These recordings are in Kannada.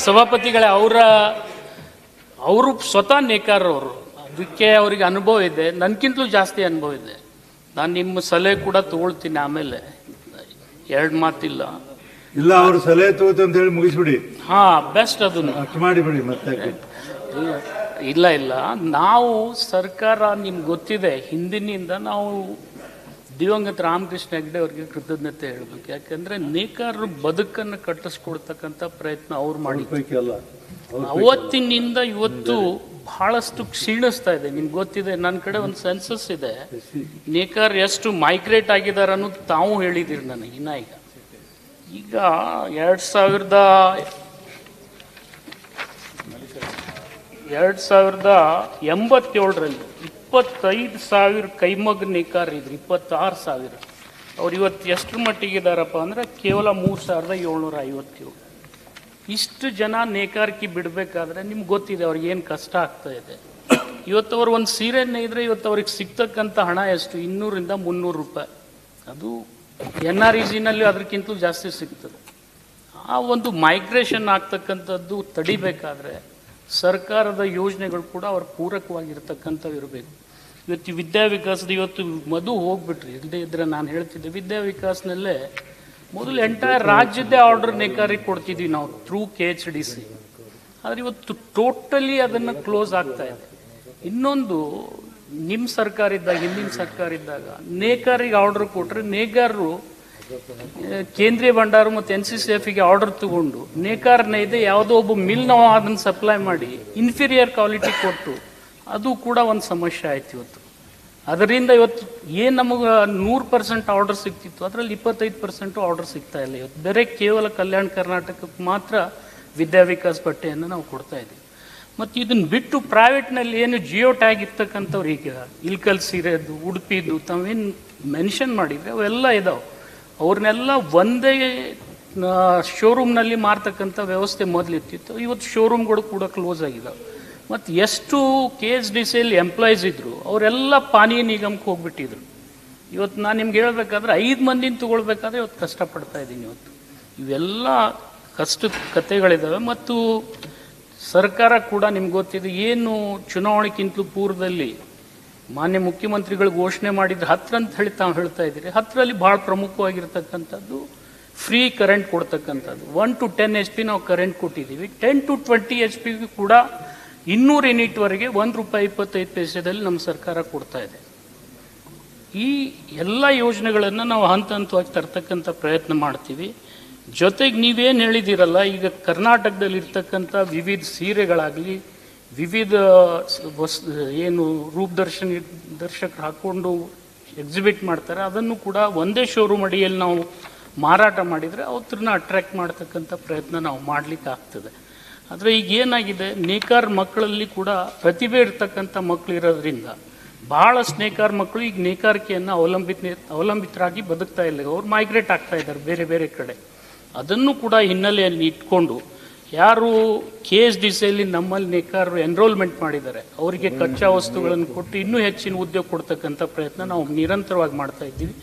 ಸಭಾಪತಿಗಳೇ, ಅವರು ಸ್ವತಃ ನೇಕಾರ ಅವರು, ಅದಕ್ಕೆ ಅವರಿಗೆ ಅನುಭವ ಇದೆ, ನನಗಿಂತಲೂ ಜಾಸ್ತಿ ಅನುಭವ ಇದೆ. ನಾನು ನಿಮ್ಮ ಸಲಹೆ ಕೂಡ ತಗೊಳ್ತೀನಿ. ಆಮೇಲೆ ಎರಡು ಮಾತಿಲ್ಲ. ಇಲ್ಲ, ಅವರು ಸಲಹೆ ತಗೋತ ಅಂತ ಹೇಳಿ ಮುಗಿಸ್ಬಿಡಿ. ಹಾ, ಬೆಸ್ಟ್. ಅದನ್ನು ಅಷ್ಟು ಮಾಡಿಬಿಡಿ. ಮತ್ತೆ ಇಲ್ಲ, ನಾವು ಸರ್ಕಾರ ನಿಮ್ಗೆ ಗೊತ್ತಿದೆ, ಹಿಂದಿನಿಂದ ನಾವು ದಿವಂಗತ ರಾಮಕೃಷ್ಣ ಹೆಗಡೆ ಅವರಿಗೆ ಕೃತಜ್ಞತೆ ಹೇಳಬೇಕು. ಯಾಕಂದ್ರೆ ನೇಕಾರರು ಬದುಕನ್ನು ಕಟ್ಟಿಸ್ಕೊಡ್ತಕ್ಕಂಥ ಪ್ರಯತ್ನ ಅವ್ರು ಮಾಡಿ ಅವತ್ತಿನಿಂದ ಇವತ್ತು ಬಹಳಷ್ಟು ಕ್ಷೀಣಿಸ್ತಾ ಇದೆ. ನಿಮ್ಗೆ ಗೊತ್ತಿದೆ, ನನ್ನ ಕಡೆ ಒಂದು ಸೆನ್ಸಸ್ ಇದೆ, ನೇಕಾರ ಎಷ್ಟು ಮೈಗ್ರೇಟ್ ಆಗಿದ್ದಾರೆ ಅನ್ನೋದು ತಾವು ಹೇಳಿದಿರಿ ನನಗೆ. ಈಗ 2087ರಲ್ಲಿ 25,000 ಕೈಮಗ್ಗ ನೇಕಾರ ಇದ್ರು, 26,000. ಅವ್ರು ಇವತ್ತು ಎಷ್ಟರ ಮಟ್ಟಿಗಿದಾರಪ್ಪ ಅಂದ್ರೆ ಕೇವಲ 3,757. ಇಷ್ಟು ಜನ ನೇಕಾರಿಕೆ ಬಿಡಬೇಕಾದ್ರೆ ನಿಮ್ಗೆ ಗೊತ್ತಿದೆ ಅವ್ರಿಗೆ ಏನು ಕಷ್ಟ ಆಗ್ತಾ ಇದೆ. ಇವತ್ತು ಅವ್ರು ಒಂದು ಸೀರೆ ನೇಯ್ದ್ರೆ ಇವತ್ತು ಅವ್ರಿಗೆ ಸಿಗ್ತಕ್ಕಂಥ ಹಣ ಎಷ್ಟು? 200ರಿಂದ 300 ರೂಪಾಯಿ. ಅದು NREGನಲ್ಲಿ ಅದಕ್ಕಿಂತಲೂ ಜಾಸ್ತಿ ಸಿಗ್ತದೆ. ಆ ಒಂದು ಮೈಗ್ರೇಷನ್ ಆಗ್ತಕ್ಕಂಥದ್ದು ತಡಿಬೇಕಾದ್ರೆ ಸರ್ಕಾರದ ಯೋಜನೆಗಳು ಕೂಡ ಅವ್ರ ಪೂರಕವಾಗಿರ್ತಕ್ಕಂಥವು ಇರಬೇಕು. ಇವತ್ತು ವಿದ್ಯಾವಿಕಾಸದ ಇವತ್ತು ಮಧು ಹೋಗ್ಬಿಟ್ರಿ, ಇಲ್ಲದೆ ಇದ್ರೆ ನಾನು ಹೇಳ್ತಿದ್ದೆ, ವಿದ್ಯಾವಿಕಾಸನಲ್ಲೇ ಮೊದಲು ಎಂಟೈರ್ ರಾಜ್ಯದ್ದೇ ಆರ್ಡರ್ ನೇಕಾರಿಗೆ ಕೊಡ್ತಿದ್ವಿ ನಾವು ಥ್ರೂ KHDC. ಆದರೆ ಇವತ್ತು ಟೋಟಲಿ ಅದನ್ನು ಕ್ಲೋಸ್ ಆಗ್ತಾ ಇದೆ. ಇನ್ನೊಂದು, ನಿಮ್ಮ ಸರ್ಕಾರ ಇದ್ದಾಗ, ಹಿಂದಿನ ಸರ್ಕಾರ ಇದ್ದಾಗ ನೇಕಾರಿಗೆ ಆರ್ಡರ್ ಕೊಟ್ಟರೆ ನೇಕಾರರು ಕೇಂದ್ರೀಯ ಭಂಡಾರ ಮತ್ತು NCCFಗೆ ಆರ್ಡರ್ ತಗೊಂಡು ನೇಕಾರನೇ ಇದೆ ಯಾವುದೋ ಒಬ್ಬ ಮಿಲ್ ನಾವು ಅದನ್ನು ಸಪ್ಲೈ ಮಾಡಿ ಇನ್ಫೀರಿಯರ್ ಕ್ವಾಲಿಟಿ ಕೊಟ್ಟು ಅದು ಕೂಡ ಒಂದು ಸಮಸ್ಯೆ ಆಯ್ತು ಇವತ್ತು. ಅದರಿಂದ ಇವತ್ತು ಏನು ನಮಗೆ 100% ಆರ್ಡರ್ ಸಿಗ್ತಿತ್ತು, ಅದರಲ್ಲಿ 25% ಆರ್ಡರ್ ಸಿಗ್ತಾ ಇಲ್ಲ ಇವತ್ತು. ಬೇರೆ ಕೇವಲ ಕಲ್ಯಾಣ ಕರ್ನಾಟಕಕ್ಕೆ ಮಾತ್ರ ವಿದ್ಯಾವಿಕಾಸ್ ಬಟ್ಟೆಯನ್ನು ನಾವು ಕೊಡ್ತಾ ಇದ್ದೀವಿ. ಮತ್ತು ಇದನ್ನು ಬಿಟ್ಟು ಪ್ರೈವೇಟ್ನಲ್ಲಿ ಏನು ಜಿಯೋ ಟ್ಯಾಗ್ ಇರ್ತಕ್ಕಂಥವ್ರು, ಈಗ ಇಲ್ಕಲ್ ಸೀರೆದು, ಉಡುಪಿದು ತಾವೇನು ಮೆನ್ಷನ್ ಮಾಡಿದರೆ ಅವೆಲ್ಲ ಇದಾವೆ. ಅವ್ರನ್ನೆಲ್ಲ ಒಂದೇ ಶೋರೂಮ್ನಲ್ಲಿ ಮಾರ್ತಕ್ಕಂಥ ವ್ಯವಸ್ಥೆ ಮೊದಲಿರ್ತಿತ್ತು. ಇವತ್ತು ಶೋರೂಮ್ಗಳು ಕೂಡ ಕ್ಲೋಸ್ ಆಗಿದ್ದಾವೆ. ಮತ್ತು ಎಷ್ಟು KHDCಯಲ್ಲಿ ಎಂಪ್ಲಾಯೀಸ್ ಇದ್ದರು ಅವರೆಲ್ಲ ಪಾನೀಯ ನಿಗಮಕ್ಕೆ ಹೋಗ್ಬಿಟ್ಟಿದ್ರು. ಇವತ್ತು ನಾನು ನಿಮ್ಗೆ ಹೇಳ್ಬೇಕಾದ್ರೆ 5 ಮಂದಿನ ತಗೊಳ್ಬೇಕಾದ್ರೆ ಇವತ್ತು ಕಷ್ಟಪಡ್ತಾ ಇದ್ದೀನಿ. ಇವತ್ತು ಇವೆಲ್ಲ ಕಷ್ಟದ ಕಥೆಗಳಿದ್ದಾವೆ. ಮತ್ತು ಸರ್ಕಾರ ಕೂಡ ನಿಮ್ಗೆ ಗೊತ್ತಿದೆ, ಏನು ಚುನಾವಣೆಗಿಂತಲೂ ಪೂರ್ವದಲ್ಲಿ ಮಾನ್ಯ ಮುಖ್ಯಮಂತ್ರಿಗಳು ಘೋಷಣೆ ಮಾಡಿದ್ರೆ 10 ಅಂತ ಹೇಳಿ ತಾವು ಹೇಳ್ತಾ ಇದ್ದೀರಿ. 10ರಲ್ಲಿ ಭಾಳ ಪ್ರಮುಖವಾಗಿರ್ತಕ್ಕಂಥದ್ದು ಫ್ರೀ ಕರೆಂಟ್ ಕೊಡ್ತಕ್ಕಂಥದ್ದು. 1 to 10 HP ನಾವು ಕರೆಂಟ್ ಕೊಟ್ಟಿದ್ದೀವಿ. 10 to 20 HP ಕೂಡ 200 ಯೂನಿಟ್ವರೆಗೆ ₹1.25 ನಮ್ಮ ಸರ್ಕಾರ ಕೊಡ್ತಾ ಇದೆ. ಈ ಎಲ್ಲ ಯೋಜನೆಗಳನ್ನು ನಾವು ಹಂತ ಹಂತವಾಗಿ ತರ್ತಕ್ಕಂಥ ಪ್ರಯತ್ನ ಮಾಡ್ತೀವಿ. ಜೊತೆಗೆ ನೀವೇನು ಹೇಳಿದ್ದೀರಲ್ಲ, ಈಗ ಕರ್ನಾಟಕದಲ್ಲಿ ಇರ್ತಕ್ಕಂಥ ವಿವಿಧ ಸೀರೆಗಳಾಗಲಿ, ವಿವಿಧ ಏನು ದರ್ಶಕರು ಹಾಕ್ಕೊಂಡು ಎಕ್ಸಿಬಿಟ್ ಮಾಡ್ತಾರೆ, ಅದನ್ನು ಕೂಡ ಒಂದೇ ಶೋರೂಮ್ ಅಡಿಯಲ್ಲಿ ನಾವು ಮಾರಾಟ ಮಾಡಿದರೆ ಅವ್ರನ್ನ ಅಟ್ರ್ಯಾಕ್ಟ್ ಮಾಡ್ತಕ್ಕಂಥ ಪ್ರಯತ್ನ ನಾವು ಮಾಡಲಿಕ್ಕೆ ಆಗ್ತದೆ. ಆದರೆ ಈಗ ಏನಾಗಿದೆ, ನೇಕಾರ ಮಕ್ಕಳಲ್ಲಿ ಕೂಡ ಪ್ರತಿಭೆ ಇರ್ತಕ್ಕಂಥ ಮಕ್ಕಳು ಇರೋದ್ರಿಂದ ಭಾಳಷ್ಟು ನೇಕಾರ ಮಕ್ಕಳು ಈಗ ನೇಕಾರಿಕೆಯನ್ನು ಅವಲಂಬಿತರಾಗಿ ಬದುಕ್ತಾ ಇಲ್ಲ. ಅವ್ರು ಮೈಗ್ರೇಟ್ ಆಗ್ತಾ ಇದ್ದಾರೆ ಬೇರೆ ಬೇರೆ ಕಡೆ. ಅದನ್ನು ಕೂಡ ಹಿನ್ನೆಲೆಯಲ್ಲಿ ಇಟ್ಕೊಂಡು ಯಾರು KHDCಯಲ್ಲಿ ನಮ್ಮಲ್ಲಿ ನೇಕಾರರು ಎನ್ರೋಲ್ಮೆಂಟ್ ಮಾಡಿದ್ದಾರೆ ಅವರಿಗೆ ಕಚ್ಚಾ ವಸ್ತುಗಳನ್ನು ಕೊಟ್ಟು ಇನ್ನೂ ಹೆಚ್ಚಿನ ಉದ್ಯೋಗ ಕೊಡ್ತಕ್ಕಂಥ ಪ್ರಯತ್ನ ನಾವು ನಿರಂತರವಾಗಿ ಮಾಡ್ತಾ ಇದ್ದೀವಿ.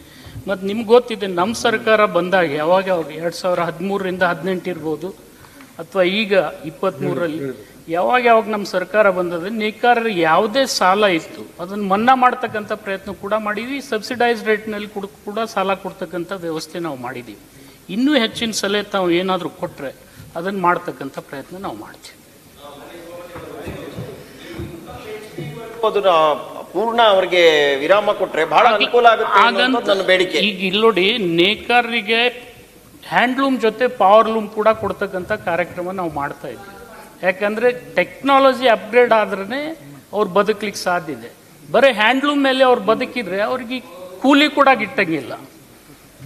ಮತ್ತು ನಿಮ್ಗೆ ಗೊತ್ತಿದೆ, ನಮ್ಮ ಸರ್ಕಾರ ಬಂದಾಗ ಯಾವಾಗ 2013ರಿಂದ 18 ಇರ್ಬೋದು, ಅಥವಾ ಈಗ 23ರಲ್ಲಿ ಯಾವಾಗ ನಮ್ಮ ಸರ್ಕಾರ ಬಂದದ, ನೇಕಾರರಿಗೆ ಯಾವುದೇ ಸಾಲ ಇತ್ತು ಅದನ್ನು ಮನ್ನಾ ಮಾಡ್ತಕ್ಕಂಥ ಪ್ರಯತ್ನ ಕೂಡ ಮಾಡಿದ್ವಿ. ಸಬ್ಸಿಡೈಸ್ ರೇಟ್ನಲ್ಲಿ ಕೂಡ ಸಾಲ ಕೊಡ್ತಕ್ಕಂಥ ವ್ಯವಸ್ಥೆ ನಾವು ಮಾಡಿದ್ದೀವಿ. ಇನ್ನೂ ಹೆಚ್ಚಿನ ಸಲಹೆ ತಾವು ಏನಾದರೂ ಕೊಟ್ಟರೆ ಅದನ್ನು ಮಾಡ್ತಕ್ಕಂಥ ಪ್ರಯತ್ನ ನಾವು ಮಾಡ್ತೀವಿ. ಪೂರ್ಣ ಅವರಿಗೆ ವಿರಾಮ ಕೊಟ್ಟರೆ ಬಹಳ ಅನುಕೂಲ ಆಗುತ್ತೆ. ಈಗ ಇಲ್ಲಿ ನೋಡಿ, ನೇಕಾರರಿಗೆ ಹ್ಯಾಂಡ್ಲೂಮ್ ಜೊತೆ ಪವರ್ಲೂಮ್ ಕೂಡ ಕೊಡ್ತಕ್ಕಂಥ ಕಾರ್ಯಕ್ರಮ ನಾವು ಮಾಡ್ತಾ ಇದ್ದೀವಿ. ಯಾಕಂದರೆ ಟೆಕ್ನಾಲಜಿ ಅಪ್ಗ್ರೇಡ್ ಆದ್ರೇ ಅವ್ರು ಬದುಕಲಿಕ್ಕೆ ಸಾಧ್ಯ ಇದೆ. ಬರೀ ಹ್ಯಾಂಡ್ಲೂಮ್ ಮೇಲೆ ಅವ್ರು ಬದುಕಿದ್ರೆ ಅವ್ರಿಗೆ ಕೂಲಿ ಕೂಡ ಗಿಟ್ಟಂಗಿಲ್ಲ.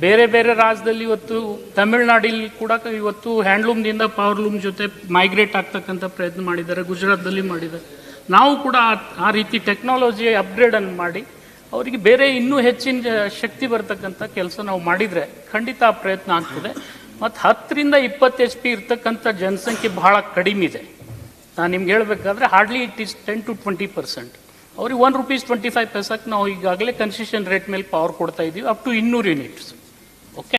ಬೇರೆ ಬೇರೆ ರಾಜ್ಯದಲ್ಲಿ ಇವತ್ತು ತಮಿಳ್ನಾಡಲ್ಲಿ ಕೂಡ ಇವತ್ತು ಹ್ಯಾಂಡ್ಲೂಮ್ದಿಂದ ಪವರ್ಲೂಮ್ ಜೊತೆ ಮೈಗ್ರೇಟ್ ಆಗ್ತಕ್ಕಂಥ ಪ್ರಯತ್ನ ಮಾಡಿದ್ದಾರೆ, ಗುಜರಾತ್ದಲ್ಲಿ ಮಾಡಿದ್ದಾರೆ. ನಾವು ಕೂಡ ಆ ರೀತಿ ಟೆಕ್ನಾಲಜಿ ಅಪ್ಗ್ರೇಡನ್ನು ಮಾಡಿ ಅವರಿಗೆ ಬೇರೆ ಇನ್ನೂ ಹೆಚ್ಚಿನ ಶಕ್ತಿ ಬರ್ತಕ್ಕಂಥ ಕೆಲಸ ನಾವು ಮಾಡಿದರೆ ಖಂಡಿತ ಆ ಪ್ರಯತ್ನ ಆಗ್ತದೆ. ಮತ್ತು 10ರಿಂದ 20 HP ಇರ್ತಕ್ಕಂಥ ಜನಸಂಖ್ಯೆ ಬಹಳ ಕಡಿಮೆ ಇದೆ. ನಾನು ನಿಮ್ಗೆ ಹೇಳಬೇಕಾದ್ರೆ ಹಾರ್ಡ್ಲಿ ಇಟ್ ಈಸ್ 10 to 20%. ಅವ್ರಿಗೆ ₹1.25 ನಾವು ಈಗಾಗಲೇ ಕನ್ಸೆಷನ್ ರೇಟ್ ಮೇಲೆ ಪವರ್ ಕೊಡ್ತಾ ಇದ್ದೀವಿ, ಅಪ್ ಟು 200 ಯೂನಿಟ್ಸ್.